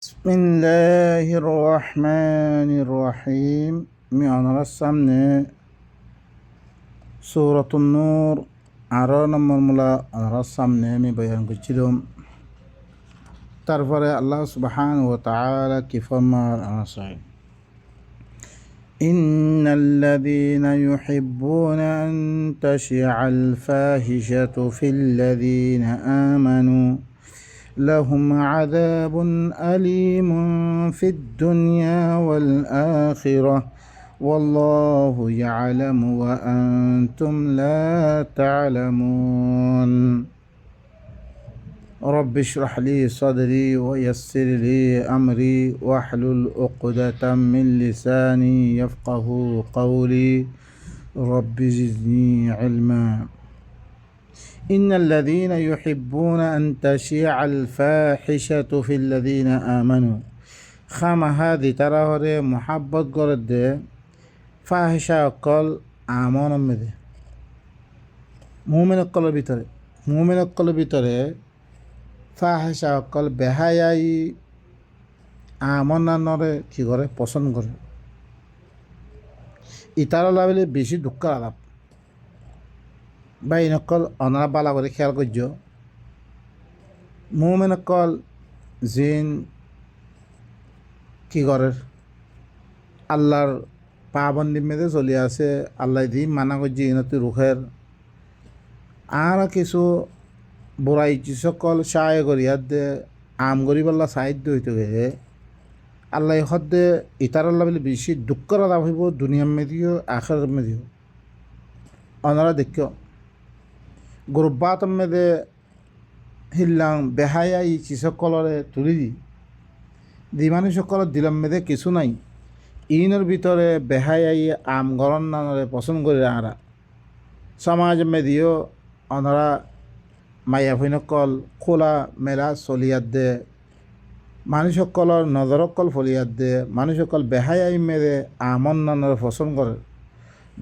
بسم الله الرحمن الرحيم আমরা সামনে সূরাতুন নূর 18 নম্বর মূলা আমরা সামনে আমি বয়ান করছিলাম। তারপরে আল্লাহ সুবহানাহু ওয়া তাআলা কি ফরমান আছে, ইন্নাল্লাযীনা ইউহিব্বুনা আন তাশিআল ফাহিশাতু ফিল্লাযীনা আমানু لهم عذاب أليم في الدنيا والآخرة والله يعلم وأنتم لا تعلمون رب اشرح لي صدري ويسر لي أمري واحلل عقدة من لساني يفقه قولي رب زدني علما إن الذين يحبون أن تشيع الفاحشة في الذين آمنوا خما هذه تراه محبت قرد فاحشة قل آمان مده مؤمن القلب ترى مؤمن القلب ترى فاحشة قل بهاي آمان نره কি করে পছন্দ করে ইতারা লাভলে বেশি দুঃখ আলাপ বা ইনকল অনারা বালা করে খেয়াল করছ মুমিনকল জিন কি করে আল্লাহর পাবন্দি মেয়েদের চলে আসে, আল্লাহ দি মানা করছে ইনতি রুখের আর কিছু বুড়াই সকল সায় করিয়ার দে আম গরিবাল্লা সাহিত্য হইতে গেলে আল্লাহ হদ্দে ইতার আল্লাহ বলে বেশি দুঃখ রাধা হইব দুনিয়ার মেদিও আখের মেদিও অনারা দেখ গুরুবাতম মেদে হিল্লাং বেহায়াই চিসকলরে তুলি দি মানুষ সকলের দিলাম মেদে কিছু নাই ইনের ভিতরে বেহায়াই আম গরম নানরে পছন্দ করে আরা সমাজ মেদিও অনারা মাইয়া ভৈনকল খোলা মেলা চলিয়াত দে মানুষ সকলের নজরকল ফলিয়াত দে মানুষ সকল বেহায়াই মেদে আমন নানরে পছন্দ করে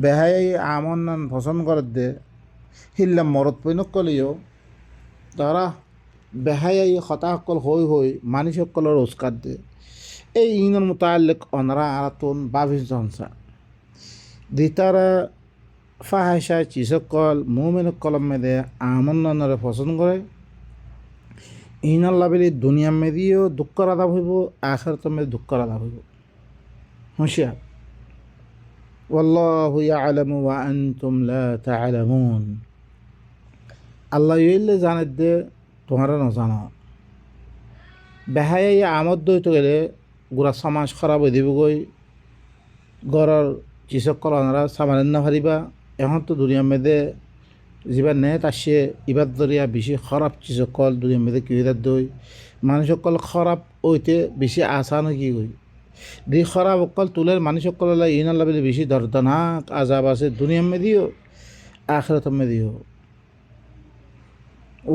বেহায়াই আমন নান পছন্দ করে দে হিল্লা মরত পৈনকলিও তারা বেহায়াই হতাসকল হই মানুষ সকলের উস্কাত দে এই ইনের মোতালেক অনারা আরাতুন বাবিস জনসা দিতারা ফাহাসা চিসকল মুমিন কলম মেদে আমন নানরে পছন্দ করে ইনার লাভেলি দুনিয়া মেদিও দুঃখ রাধা হইব আখিরাত মেদে দুঃখ রাধা হইব হুঁশিয়ার والله يعلم وأنتم لا تعلمون আল্লাহ ইলে জানে দে তোমারা না জানো বেহাই আমদ দইতে গেলে গোড়া সমাজ খারাপ হয়ে দিব গই ঘরের চিসকল আনারা সামান্য না হারিবা এখন তো দুনিয়া মেদে যিবার নেট আসে ইবার দরিয়া বেশি খারাপ চিসকল দুনিয়া মেদে কি হয়ে দই মানুষ সকল খারাপ ওইতে বেশি আসান কি গই দি খারাপ অকল তুলের মানুষ সকল ইনার লাভে বেশি দর্দনাক আজাব আছে দুনিয়া মেদিও আখিরাত মেদিও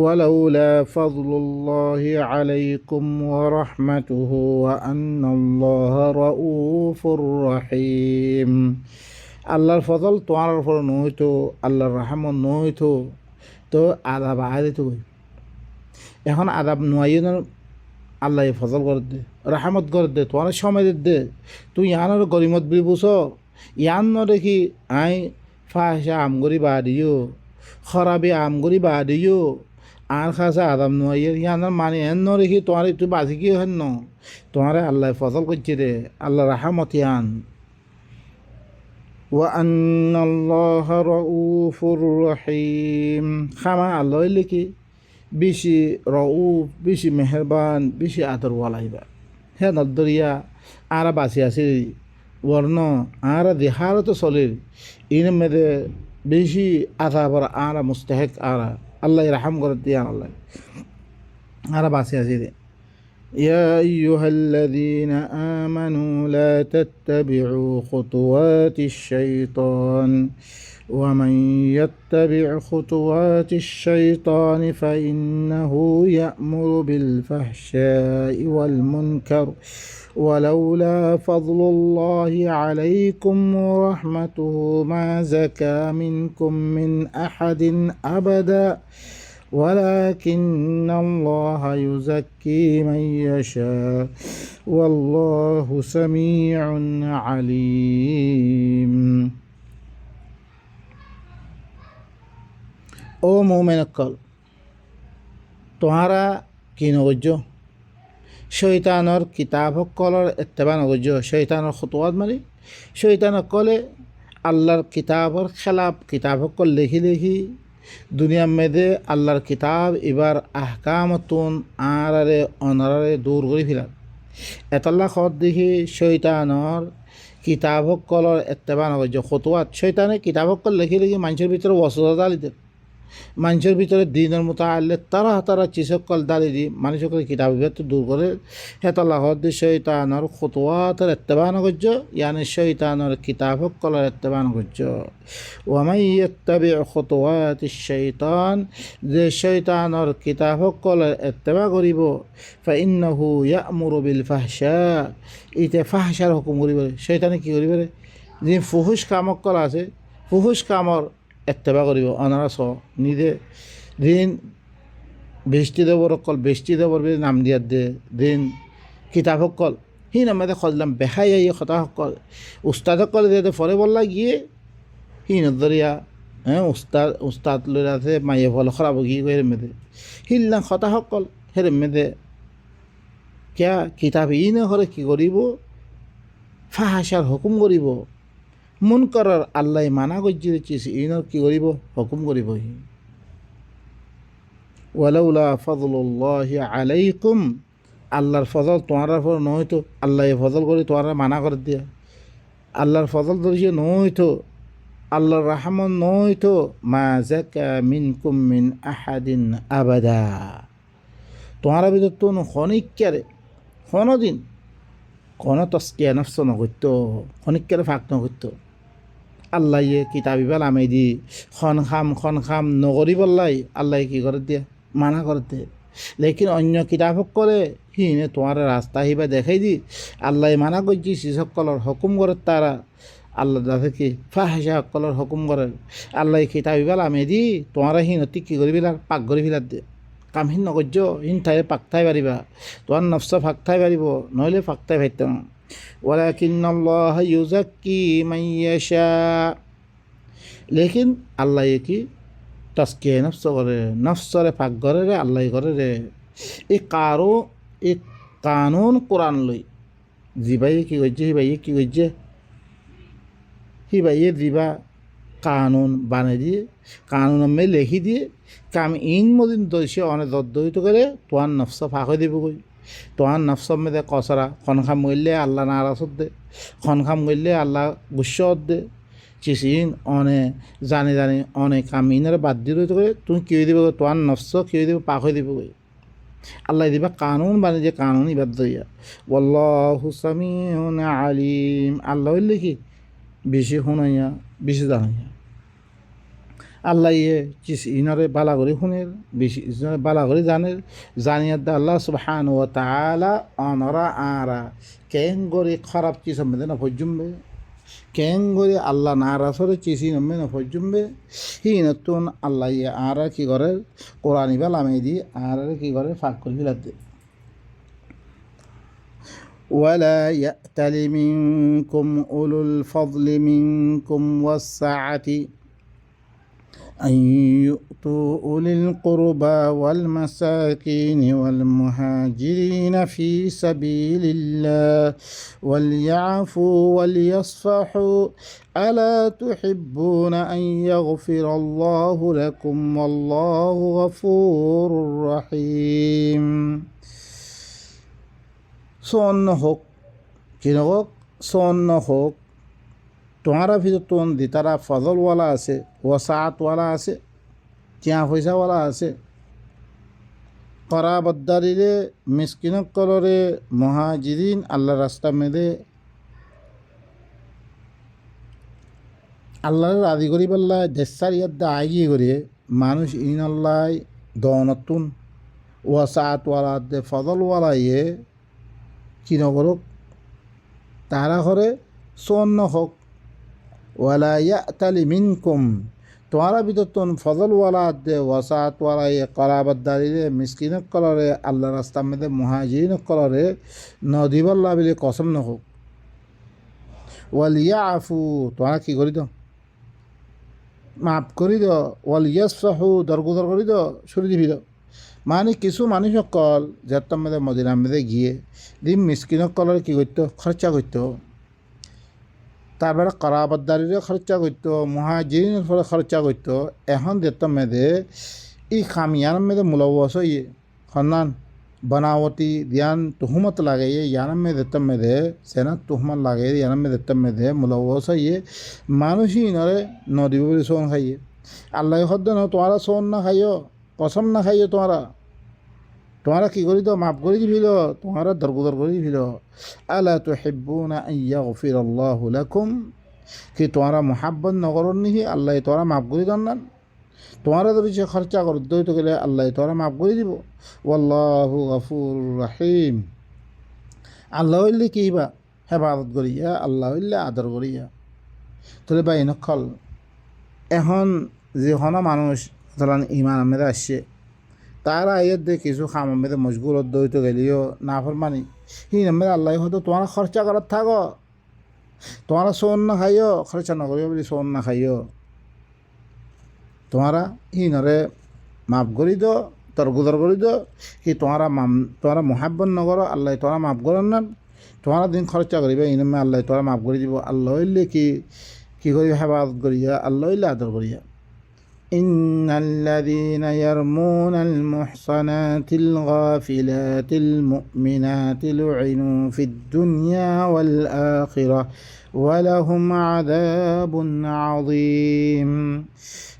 ولولا فضل الله عليكم ورحمته وأن الله رؤوف رحيم আল্লাহর ফজল তোমার উপর নইতো আল্লাহর রহমত নইতো তো আদাব আদিত এখন আদাব নয় আল্লাহ ফজল করে দে রহমত করে দে তোমার সময় দে তুই ইয়ানোর গরিমত বি বুঝ ইয়ান ন দেখি আই ফাঁসা আমগরি বা দিও খরাবে আমগরি বা দিও আর খাসা আদাম নয় ইয়ানোর মানে এন ন দেখি তোমার একটু বাজি কি হেন ন তোমার আল্লাহ ফজল করছে রে আল্লাহ রহমত ইয়ান وأن الله رؤوف رحيم খামা আল্লাহ লিখি বেশি রউফ বেশি মেহরবান বেশি আদর ওয়ালাইবা হে নদরিয়া আরা বাসি আছে বর্ণ আরা দেহারও তো চলির ইন মেদে বেশি আদাবর আরা মুস্তাহেক আরা আল্লাহ রাহাম করে দিয়া আল্লাহ আরা বাসি আছে يا أيها الذين آمنوا لا تتبعوا خطوات الشيطان ومن يتبع خطوات الشيطان فإنه يأمر بالفحشاء والمنكر ولولا فضل الله عليكم ورحمته ما زكى منكم من أحد أبدا ولكن الله يزكي من يشاء والله سميع عليم ও মুমিন কল তোহারা কি নগর্য শৈতানর কিতাব কলর এত্তেবা নগর্য শৈতানর খুতুয়াত মারি শৈতান কলে আল্লাহর কিতাবর খেলাপ কিতাব কল লেখি লেখি দুনিয়ার মেদে আল্লাহর কিতাব এবার আহকামতুন আরারে অনারে দূর করে ফেলার এতাল্লা খত দেখি শৈতানর কিতাব কলর এত্তেবা নগর্য খুতুয়াত শৈতানে কিতাব কল লেখি লেখি মানুষের ভিতরে ওয়াসওয়াসা দিতে মানুষের ভিতরে দিনের মতো আনলে তারা তারা চিসকল দাঁড়িয়ে দি মানুষকে কিতাব ভিতরে দূর করে হেতাল্লাহ শৈতানর খুতুয়াতের এত্তেবান করছ ইয়ানি শৈতানর কিতাব কলার এত্তেবান করছ ওয়ামাই ইত্তাবি খুতুয়াত শৈতান যে শৈতানর কিতাব কলার এত্তেবা করিব ফাইন্নাহু ইয়ামুরু বিল ফাহশা ইতে ফাহশার হুকুম করিব শৈতানে কি করিব যে ফুহুশ কামক কলা আছে ফুহুশ কামর এত্তেবা করিব অনারা স নিজে দিন বেষ্টি দেবর কল বেষ্টি দেবর নাম দিয়ার দে দিন কিতাব কল হি নামে খজলাম বেহাই আই কথা সকল উস্তাদ কল দিয়ে ফরে বললা গিয়ে হি নদরিয়া উস্তাদ লৈ আছে মাইয়ে ফল খরাব গিয়ে হেরে মেদে হিল্লা কথা সকল হেরে মেদে কিয়া কিতাব ই নহরে কি করিব ফাহাসার হুকুম করিব মন করার আল্লাহ মানা গজ্জি দিচ্ছি ইনর কি করিব হুকুম করিব হি ওয়ালাউলা ফজলুল্লাহি আলাইকুম আল্লাহর ফজল তোমার উপর নয়তো আল্লাহ ফজল করে তোমার মানা করে দিয়া আল্লাহর ফজল ধরিয়ে নয়তো আল্লাহর রাহমান নয়তো মা যাকা মিনকুম মিন আহাদিন আবাদা তোমার ভিতর তো ক্ষণিকারে কোনোদিন কোনো তস্কিয়া নফস নগত্য ক্ষণিকারে ফাঁক নগত্য আল্লাহ কিতাবিবাল আমি দি খন খাম নগরী বললাই আল্লাহ কি করে দিয়ে মানা করে দিয়ে লেকিন অন্য কিতাব করে হিনে তোমার রাস্তা হিবা দেখাই দি আল্লাহ মানা করছি শিসকলর হুকুম করে তারা আল্লাহ দাদা কি ফাহাসা সকলর হুকুম করে আল্লাহ কিতাবিবাল আমি দি তোমার হিনতি কি করি বিলার পাক করি ফিলার দিয়ে কামহীন নগর্য হিন ঠাই পাক ঠাই পারিবা তোমার নফস ফাঁক ঠাই পারিব নইলে ফাঁক ঠাই পাইতাম ওয়ালাকিন্নাল্লাহ ইউযাক্কি মান ইয়াশা লেকিন আল্লাহ কি তাসকিয়া নফস করে নফসরে পাক করে রে আল্লাহ করে রে এই কানুন কোরআন লই জিবাই কি করছে হিবাইয়ে দিবা কানুন বানিয়ে দিয়ে কানুন আমি লেখি দিয়ে কাম ইন মদিন দৈশে অনেক দদ্দহিত করে তোমার নফস ফাঁক হয়ে দিব কই তোমার নফস মেদে কসরা খনখাম মরলে আল্লাহ নারাজ দে খনখাম মরলে আল্লাহ গুস্সত দে চিসিন অনে জানি অনেক কামিনের বাদ দিয়ে রইতে করে তুমি কেউ দিব তোমার নফস কেউ দিব পাক হয়ে দিব কই আল্লাহ দিবা কানুন বানিয়ে যে কানুন ইবাদ দইয়া ওয়াল্লাহু সামিউন আলিম আল্লাহ হইলে কি বেশি শুনাইয়া বেশি জানাইয়া আল্লাহ চিস ইনরে বালা করে শুনের বেশি বালা করে জানিয়ার দা আল্লাহ সুবহানাহু ওয়া তাআলা অনরা আরা কেন করে খারাপ চিজ মেদে না ফজুমবে কেন করে আল্লাহ নারাসরে চিসি নমে না ফজুমবে হি নতুন আল্লাহ আরা কি করে কোরআন ইবাল আমি দি আরা কি করে ফাঁক করে ফেলাতে ولا يأتل منكم أولو الفضل منكم والسعة أن يؤتوا أولي القربى والمساكين والمهاجرين في سبيل الله وليعفوا وليصفحوا ألا تحبون أن يغفر الله لكم والله غفور رحيم সন্ন হোক কিনক সন্ন হোক তোমারা ভিতর তোন দি তারা ফজলওয়ালা আছে ওয়াসাতওয়ালা আছে চিয়া পয়সাওয়ালা আছে করাবদ্দারিরে মিসকিনক কলরে মহাজিরিন আল্লাহ রাস্তা মেদে আল্লাহর আদি করি বললাই দেশার ইয়াদ্দা আগিয়ে করে মানুষ ইন আল্লাহ দনতুন ওয়াসাতওয়ালা দে ফজলওয়ালা ইয়ে কি নগরক তারা ঘরে সন্ন হোক ওয়ালা ইয়াতালি মিনকুম তোমারা ভিতর তুন ফজলওয়ালা দে ওয়াসাতওয়ালা এ করাবাদ্দারিরে মিসকিন কলরে আল্লাহ রাস্তা মেদে মুহাজিরিন কলরে নদীবল্লা বিলে কসম নহুক ওয়ালিয়া আফু তোমরা কি করি দাও মাফ করি দ ওয়ালিয়াসফাহু দরগুদর করি দ সরি দিবি দাও মানে কিছু মানুষ সকল যার মেদে মদিনা মেদে গিয়ে দিন মিসকিন কলরে কি করতো খরচা করতো তারপরে করাবাদ্দারিরে খরচা করতো মুহাজিরিনের ফলে খরচা করতো এখন যেত মেদে ই খামিয়ান মেদে মুলবস ইয়ে খন্নান बनावटी ध्यान तुहमत लागे ये यान में देता में दे सेना तुहमत लागे यान में देता में दे मुलवस ये मानुषी नरे नदी बड़ी सोन खाइए अल्लाह खुद न तुम्हारा सोन ना खाइयो कसम ना खाइयो तुम्हारा की करी तो माफ करी दिलो तुम्हारा दरगुदर करी दिलो अला तुहिब्बुना अन यगफिरल्लाहु लकुम कि तुम्हारा मोहब्बत न करो नहीं अल्लाह तुम्हारा माफ करी दन তোমারা যদি সে খরচা করো দইতে গেলে আল্লাহ তোরা মাফ করে দিব ওয়াল্লাহু গফুর রহিম আল্লাহ হইলে কি বা হেফাজত করিয়া আল্লাহ হইলে আদর করিয়া তোলে বা নকল এখন যেখানে মানুষ ধরেন ইমান আমেদে আসছে তারা এর দিয়ে কিছু খাম আমেদে মশগুল দইতে গেলেও না ফরমানি হি নামের আল্লাহ হয়তো তোমার খরচা করার থাকো তোমারা সোন না খাইও খরচা না করিও বলি সোন না খাইও तुम्हारा ही नरे माफ करी दो तरगुदर करी दो कि तुम्हारा मोहब्बत न करो अल्लाह तुम्हारा माफ करें ना तुम्हारा दिन खर्चा करिबे इनमें अल्लाह तुम्हारा माफ कर দিব अल्लाह हইলে কি করিবে হেফাজত করিয়া আল্লাহ হইলে আদর করিয়া ইন্নাল্লাযীনা ইয়ারমুনাল মুহসানাতিল গাফিলাতিল মুমিনাতিল লুইনু ফিদ দুনিয়া ওয়াল আখিরাহ ওয়া লাহুম আযাবুন আযীম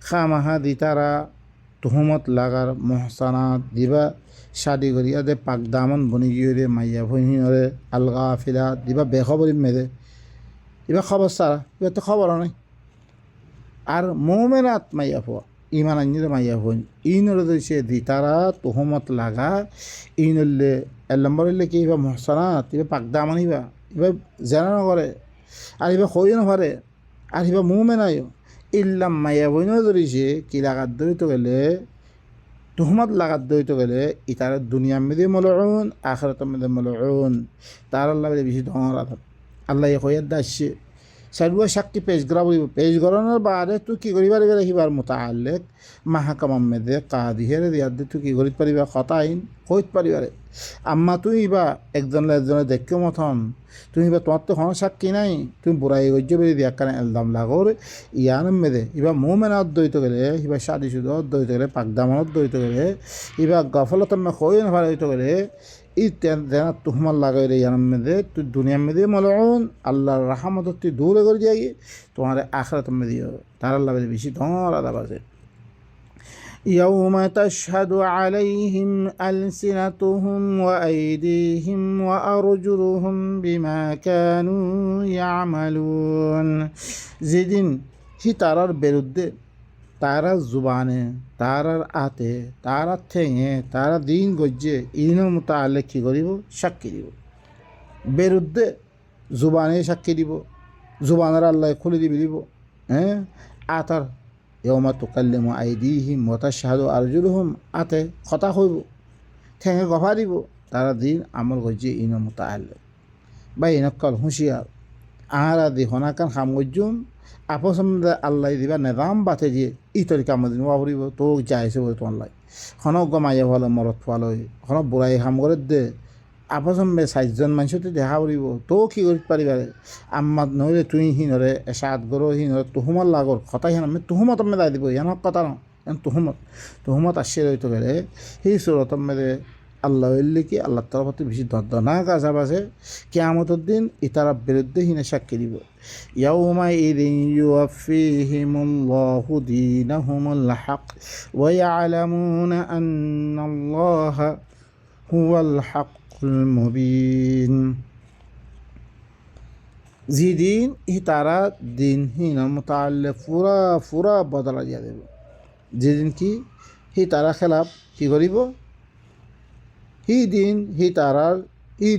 খামাহা দি তারা তুহমত লাগার মহসানাত দিবা শাদি করিয়া দে পাক দামন বনি গিয়ে মাইয়া ভইনরে আলগা ফিলা দিবা বেখবরি মেদে এবার খবর সারা এবার তো খবর নাই আর মোমেনাত মাইয়া ফোয়া ইমান আইনরে মাইয়া ফোন ইনরে দিছে দি তারা তুহমত লাগা ইনলে এক নম্বর হইলে কি এবার মহসানাত এবার পাক দামন ইবা এবার জানা না করে আর এবার হইও না পারে আর এবার মোমেনাইও ইল্লাম মাইয়া বইনও ধরিছে কি লাগাত দইতে গেলে তুহমত লাগাত দইতে গেলে ইতার দুনিয়া মেদে মলউন আখিরাত মেদে মলউন তার আল্লাহ বেশি ধর আল্লাহ কয়াত দাসছে সাইডুয়া সাক্ষী পেশ করা বলিব পেশ করানোর বাদে তুই কী করিবার গেলে হিবার মোতাল্লেক মাহাকামাম মেদে কাদিহের দিয়ার দে তুই কী করিত পারিবা কথা আইন কইত পারিবারে আম্মা তুই ইবা একজনে দেখো মতন তুমি ইবা তোমার তো কোনো সাক্ষী নাই তুমি বুড়াই গজ্য বেরিয়ে দিয়া কারণ এলদাম লাগর ইয়ান মেদে ইবা মোমেনাত দইতে গেলে ইবা শাদি সুদত দইতে গেলে পাকদামনত দইতে গেলে ইবা গফলত কই না দইতে গেলে ই দেনা তুহমার লাগাই রে ইয়ান মেদে তুই দুনিয়া মেদে মলউন আল্লাহর রাহমত তুই দূরে করে যাই তোমার আখিরাত মেদে তার আল্লাহ বেশি ধর আদা বাজে يوم تشهد عليهم ألسنتهم وأيديهم وأرجلهم بما كانوا يعملون যেদিন হি তারার বিরুদ্ধে তারা জুবানে তারার আতে তারা ঠেঙে তারা দিন গজ্জে ইনের মোতালেক কী করিব সাক্ষী দিব বিরুদ্ধে জুবানে সাক্ষী দিব জুবানের আল্লাহ খুলে দিব হ্যাঁ আতার ইয়মা তুকাল্লিমু আইদিহিম ওয়া তাশহাদু আরজুলুহুম আতে কথা হইব ঠেঙে গফা দিব তারা দিন আমল গজ্জে ইনের মোতালেক বা ইনকল হুঁশিয়ার আহারা দি হনাকান খাম গজ্জুম আপসন্দে আল্লাহ দিবা নেদাম বাতে দিয়ে ই তরিকা আমাদের বাবরিব তো যাইছে বলে তোমার লাই খনক গমাইয়া ভালো মরত ফালই খনক বুড়াই খাম করে দে আপসম্বে 60জন মানুষতে দেখা পড়িব তো কি করিত পারিবারে আম্মাত নহলে তুই হিনরে এসাত গরো হিনরে তুহমত লাগর কথা হিন আমি তুহমত আমি দাই দিব ইয়ানক কথা ন তুহমত আসছে রইতে গেলে সেই সুরত মেরে আল্লাহ হইলে কি আল্লাহ তরফতে বেশি দর্দনা কাজা বাজে কিয়ামতের দিন ইতারা বিরুদ্ধে হিনে সাক্ষী দিব ইয়াউমা ইদিন ইউওয়াফিহিমুল্লাহু দীনাহুমুল হক ওয়া ইয়ালামুনা আন্নাল্লাহা হুয়াল হাক্কুল মুবিন যেদিন ইতারা দিন হিনা মুতাআল্লিক পুরা বদলা দিয়া দেব যেদিন কি হি তারা খেলাফ কি করিব হি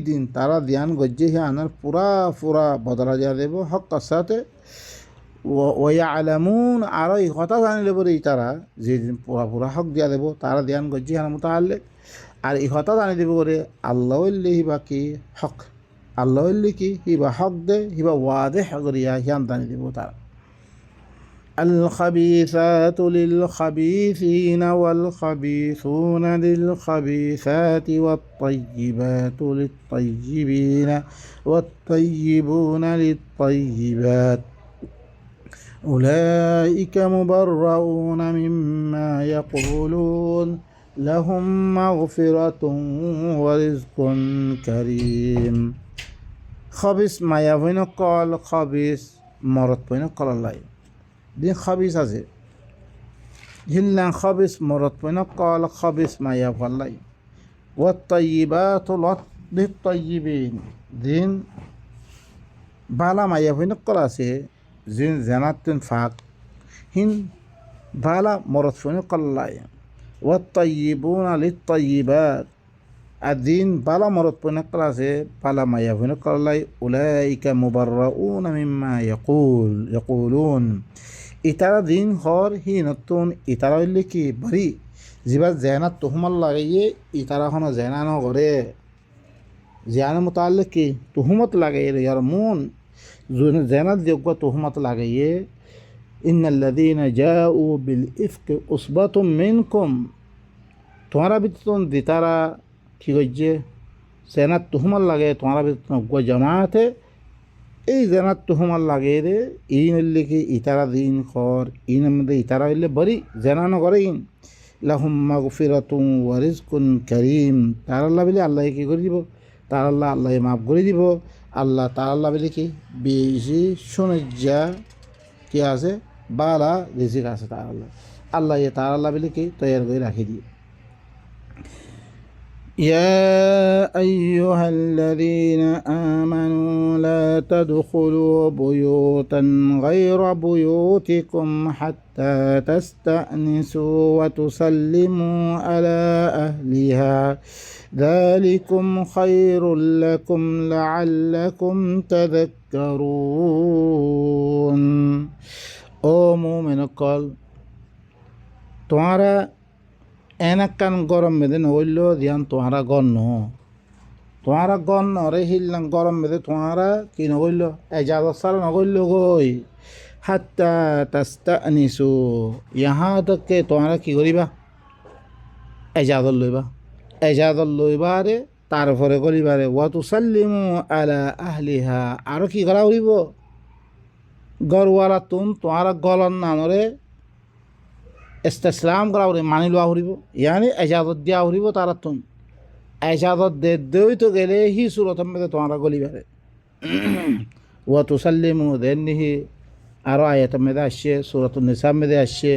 দিন তারা ধ্যান গজ্জে হি আনার পুরা বদলা দিয়া দেব হক সাথে ওয়ালামুন আর এই কথা জানিলে পরে তারা যেদিন পুরা পুরা হক দিয়া দেব তারা ধ্যান করছি হান মোতাহাল্লে আর এই কথা জানি দেব করে আল্লাহ হিবা কি হক আল্লাহ কি হিবা হক দে হিবা ওয়াদে হকরিয়া হিয়ান জানি দেব তারা الخبيثات للخبيثين والخبيثون للخبيثات والطيبات للطيبين والطيبون للطيبات أولئك مبرؤون مما يقولون لهم مغفرة ورزق كريم خبيث ما يفين قال خبيث مرض بين قال الله دين خبيث আছে হিল্লান খবিস মরত পয়ন কল খবিস মায়া ভাল্লাই والطيبات للطيبين দিন বালা মায়া পয়ন কল আছে জিন জানাতুন ফাক হিন বালা মরত পয়ন কল্লাই والطيبون للطيبات الدين বালা মরত পয়ন কল আছে বালা মায়া পয়ন কল্লাই أولئك مبرؤون مما يقولون ইতারা দিন হর হি নতুন ইতারা হইলে কি বাড়ি যিবার জেনাত তুহমাল লাগাইয়ে ইতারা হন জেনা নগরে জেনার মোতাল্লিক কি তুহমত লাগাইয়ে ইয়ার মন জেনাত যোগ্য তুহমত লাগাইয়ে ইন্নাল্লাযীনা জাউ বিল ইফকি উসবাতুম মিনকুম তোমারা ভিতর দিতারা কি কইছে জেনাত তুহমাল লাগে তোমারা ভিতর জামাতে এই জেনাত তুহমাল লাগে রে ইন হইলে কি ইতারা দিন খর ইনের মধ্যে ইতারা হইলে বড়ি জেনা নগরে ইন লাহুম মাগফিরাতুন ওয়া রিজকুন কারীম তার আল্লাহ বলে আল্লাহ কি করে দিব তার আল্লাহ মাফ করে দিব আল্লাহ তার আল্লাহ বলে কি বেশি সুনজ্জা কি আছে বালা রিজিক আছে তার আল্লাহ তার আল্লাহ বলে কি তৈরি করে রাখি দিয়ে يا أيها الذين آمنوا لا تدخلوا بيوتا غير بيوتكم حتى تستأنسوا وتسلموا على أهلها ذلكم خير لكم لعلكم تذكرون أو مؤمن قال تمہارا এনাকান গরম মেদে নইল দিয়ান তোমারা গণ্য রে হিললাম গরম মেদে তোমারা কি নগইল এজাজত সারা নগইল গই হাত্তা তাস্তা আনিসু ইহা তকে তোমারা কি করিবা এজাজত লইবা রে তারপরে করিবারে ওয়া তুসাল্লিমু আলা আহলিহা আর কি করা হইব গরওয়ালা তোমারা গলন নানরে ইস্তেসলাম করা উড়ে মানি লওয়া উড়িব ইয়ানি এজাজত দিয়া উড়িব তারা তুন এজাজত দেই তো গেলে হি সুরত মেদে তোমারা গলিবারে ওয়া তুসাল্লিমু দেনহি আরও আয়াত মেদে আসছে সুরাতুন নিসা মেদে আসছে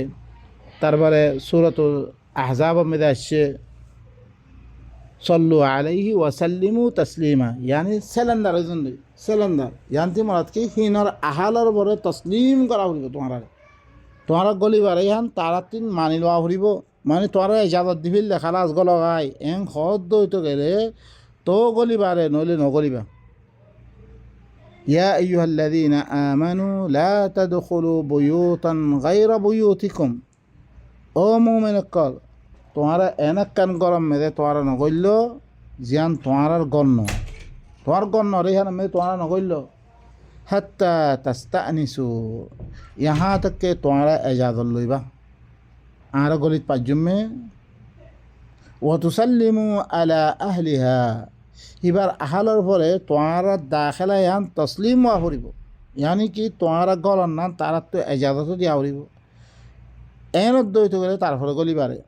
তারপরে সুরাতুল আহজাব মেদে আসছে সল্লু আলাইহি ওয়া সাল্লিমু তাসলিমা ইয়ানি সেলেন্ডার ইয়ান্তি মরাত কি হিনর আহালর বরে তসলিম করা উড়িব তোমারা গলিবার ইহান তারা তিন মানি লওয়া ফুরিব মানে তোমারা ইজাজত দিবিল খালাস গলগাই এং হদ দইতো গেলে তো গলিবারে নইলে নগলিবা ইয়া আইয়ুহাল্লাযীনা আমানু লা তাদখুলু বুয়ুতান গায়রা বুয়ুতিকুম ও মুমিন কল তোমারা এনাকান গরম মেদে তোমারা নগইল জিয়ান তোমার গণ্য রে ইহান মে তোমারা নগইল হাত্তা তাস্তানিসু यहाँ तक के तुम्हारा एजाज़त लइबा आर गलित पाजुमे व तुसल्लिमु अला अहलिहा इबार आहालर परे तुम्हारा दाखिला यान तस्लीम हुआ फरिब यानी कि तुम्हारा गलन ना तारा तो एजाज़त दिया फरिब एन दइतो गले तार परे गलिबारे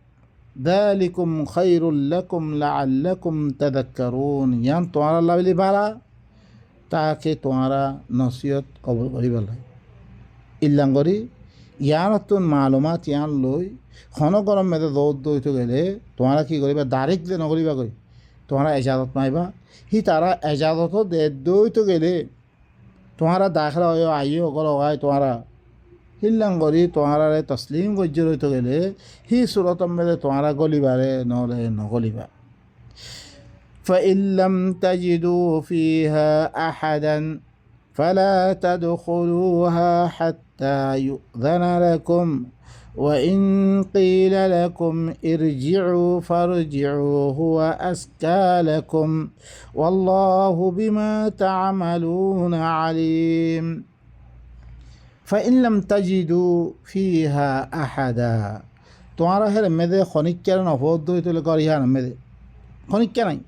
दालिकुम खैरुल लकुम लाअल्लाकुम तदक्करुन यान तुम्हारा लावली बाला ताकि तुम्हारा नसीहत कबूल करिबा ইল্লাঙ্গরি ইয়ার নতুন মালুমাত ইয়ান লই ঘন গরম মেদে দৌড় দইতে গেলে তোমরা কি করিবা ডাইরেক্ট যে নকরিবা কই তোমরা এজাজত মাইবা হি তারা এজাজত দইতে গেলে তোমরা দাখলা হয় আইও গল হয় তোমরা হিল্লাঙ্গরি তোমরা তসলিম গজ্জ রইতে গেলে হি সুরত মেদে তোমরা গলিবারে নহলে নগলিবা فإن لم تجدوا فيها أحدا فلا تدخلوها حتى يؤذن لكم وإن قيل لكم ارجعوا فارجعوا هو أزكى لكم والله بما تعملون عليم فإن لم تجدوا فيها أحدا তোমারা হের মেদে খনিক্কের নফদ তুলে করিয়া মেদে খনিক্কে নাই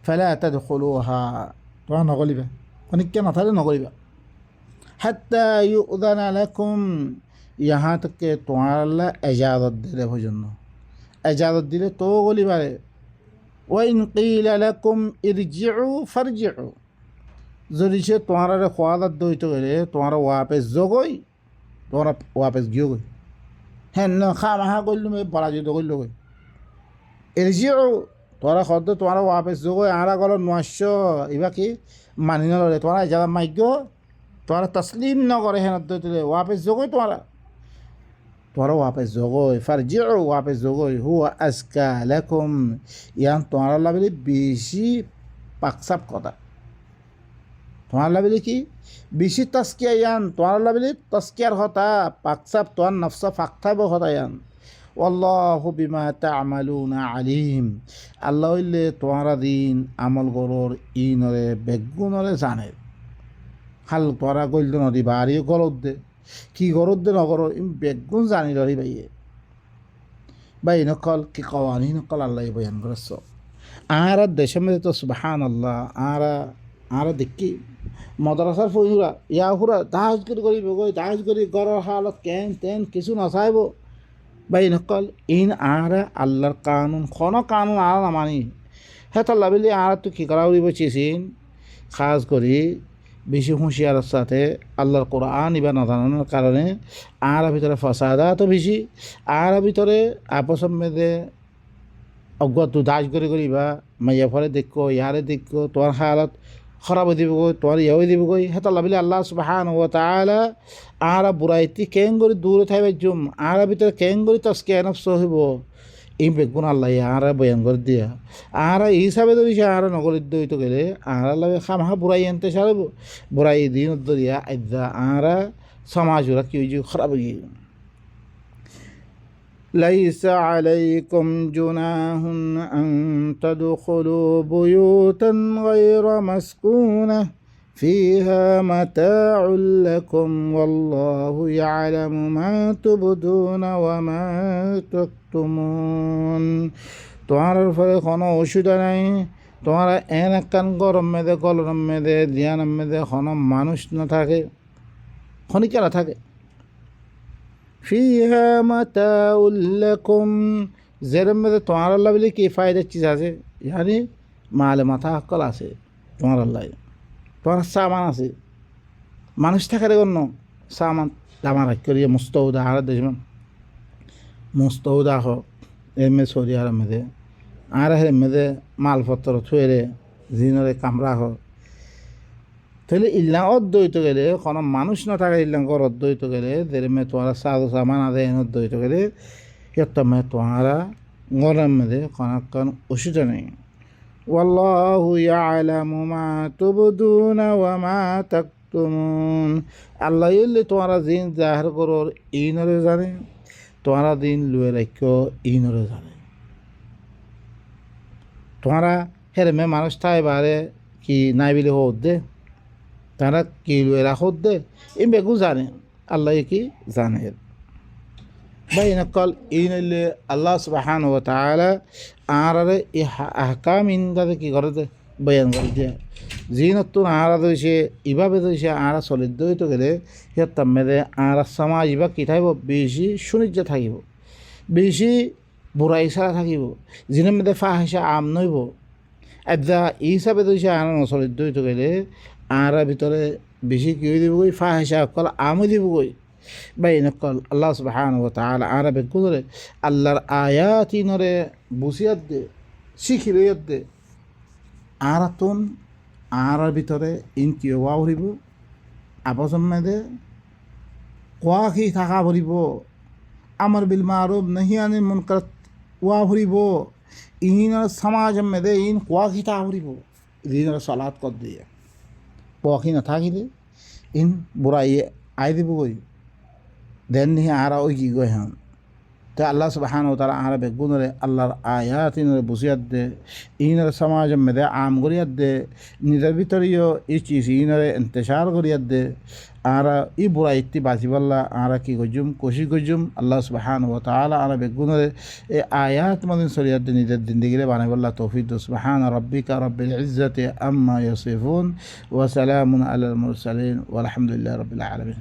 ফেলে এত দেখলুহা তোমার নগলিবা খনিক্কে নাথালে নগলিবা হাত্তা ইউদানা লাকুম यहाँ तक के तुम्हारा इजाज़त दिले भोजन इजाज़त दिले तो गोली बारे व इन क़ील लकुम इरजिउ फरजिउ যদি সে তোমার খোয়াদার দইতে গেলে তোমার ওয়াপেস জগই তোমার ওয়াপেস গিয়ে গই হ্যাঁ না খা মাহা করলু মে পরাজিত করল গই এরজিও তোরা খদ্দ তোমার ওয়াপেস জগই আরা গল নোয়াশ এবা কি মানি নলে তোমার ইজাজত মাইগ্য তোমার তসলিম নগরে হ্যাঁ দইতে ওয়াপেস জগই তোমার ওয়াপেস জগই ফারজিউ ওয়াপেস জগই হুয়া আজকা লাকুম ইয়ান তোমার লাভে বেশি পাকসাপ কথা তোমার লাভে কি বেশি তস্কিয়া ইয়ান তোমার লাভে তস্কিয়ার হতা পাকসাপ তোমার নফসা ফাকতাব হতা ইয়ান আল্লাহু বিমা তা'মালুনা আলিম আল্লাহ হইলে তোমার দিন আমল গরর ইনরে বেগুনরে জানে হাল তোরা গইল নদী বাড়ি গলত দে কি গরত দে নগর বেগুন জানি রহি বাইয়ে বাই নকল কি কওয়ানি নকল আল্লাহ বয়ান করছ আর দেশের মধ্যে তো সুবহানাল্লাহ আর দেখি মদ্রাসার ফইরা ইয়া হুরা দাজ করি গরর হালত কেন তেন কিছু নচাইব বাই নকল ইন আর আল্লাহর কানুন কানুন আর নামানি হ্যাঁ তাল্লা বলি আর তো কী করা উড়িব চেয়েছিন খাস করি বেশি হুঁশিয়ারের সাথে আল্লাহর কোরআন ইবা না জানানোর কারণে আর ভিতরে ফসাদা তো বেশি আর ভিতরে আপসের মধ্যে অজ্ঞাত দাস করি বা মাইয়া ফলে দেখো ইয়ারে দেখো তোমার হালত খারাপ হয়ে দিব গই তোমার ইয়ে হয়ে দিব গই হ্যাঁ তাল্লা বলি আল্লাহ সুবহানাহু ওয়া তাআলা আর বুড়াইতি কেং করে দূরে থাকবে জুম আর ভিতরে কেং করে তস্কিয়া নফস হইব এই বেগুন আল্লাহ আর বয়ান করে দিয়া আর এই হিসাবে ধরি সে আর নগরীর দইতে গেলে আর আল্লাহ খামাহা বুড়াই আনতে সারব বুড়াই দিন দরিয়া আদা আর সমাজ ওরা কি হয়েছে খারাপ গিয়ে ليس عليكم جناح أن تدخلوا بيوتا غير مسكونة فيها متاع لكم والله يعلم ما تبدون وما تكتمون তোমার ফলে কোনো অসুবিধা নাই তোমার এন একখান গরম মেদে গলরম মেদে দিয়ান মেদে কোনো মানুষ না থাকে খনিকেরা থাকে ফিহা মাতাউল লাকুম যেরম মেদে তোমার আল্লাহ বলে কি ফায়দার চিজ আছে জানি মালে মাথা হকল আছে তোমার আল্লাহ তোমার সামান আছে মানুষ থাকার জন্য সামান দামা রাখ করিয়ে মুস্তৌদা আর দেশমান মুস্তৌদা হোক এমে সরি আর মেদে আর হের মেদে মালপত্র থুয়েরে জিনরে কামরা হোক তাহলে ইল্লাং অদ্বৈত গেলে কোনো মানুষ না থাকে ইল্লাঙ্কর অদ্বৈত গেলে দেরমে তোমারা সাধু সামান আদে অদ্বৈত গেলে এতমে তোমারা গরম মেদে কোনো অসুবিধা নেই والله يعلم ما تبدون وما تكتمون আল্লাহ ইল্লে তোমারা দিন জাহির করর ইনরে জানে তোমারা দিন লুয়ে রাখো ইনরে জানে তোমারা হেরমে মানুষ থাই বারে কি নাই বিলে হোদ দে তারা কি লুয়ে রাখোদ দে এই বেগু জানে আল্লাহ কি জানে ভাই নকল ইনলে আল্লাহ সুবহানাহু ওয়া তাআলা আর এই আহকাম ইনদাতে কি করে বয়ান করে দিয়ে জিনতুন আর দইছে ইভাবে দইছে আর সলিদ দইতে গেলে হেতাম মেদে আর সমাজ ইবা কি থাকব বেশি সুনিজ্য থাকিব বেশি বুড়াই ছাড়া থাকিব জিনের মেদে ফাহিশা আম নইব এদা এই হিসাবে দইছে আর সলিদ দইতে গেলে আর ভিতরে বেশি কি দিব গই ফাহিশা কল আমই দিব গই বাই নকল আল্লাহ সুবহানাহু ওয়া তাআলা আরবে কুদরে আল্লাহর আয়াত ইনরে বুসিয়াত দে শিখিলিয়ত দে আরাতুন আর ভিতরে ইনকি ওয়া হরিব আবসম মেদে কোয়াখি থাকা ভরিব আমর বিল মারুফ নহি আনিল মুনকার ওয়া হরিব ইনর সমাজ মেদে ইন কোয়াখি থাকা ভরিব ইনর সালাত কর দিয়ে বকি না থাকিলে ইন বুড়াই আই দিব গই দেন নি আরা ওই কি গই হন তে আল্লাহ সুবহানাহু ওয়া তাআলা আরা বেগুনরে আল্লাহর আয়াত ইনরে বুঝিয়াত দে ইনরে সমাজ মেদে আম গরিয়াত দে নিজের ভিতরেও ই চিজ ইনরে ইন্তেশার করিয়াত দে আরা ই বুড়া ইত্তি বাঁচিবাল্লা আরা কি গজুম কোশি গজুম আল্লাহ সুবহানাহু ওয়া তাআলা আরা বেগুনরে এ আয়াত মদিন শরিয়াত দে নিজের জিন্দেগিরে বানাইবাল্লা তৌফিক দো সুবহান রাব্বিকা রাব্বিল ইজ্জাতি আম্মা ইয়াসিফুন ওয়া সালামুন আলাল মুরসালিন ওয়া আলহামদুলিল্লাহি রাব্বিল আলামিন।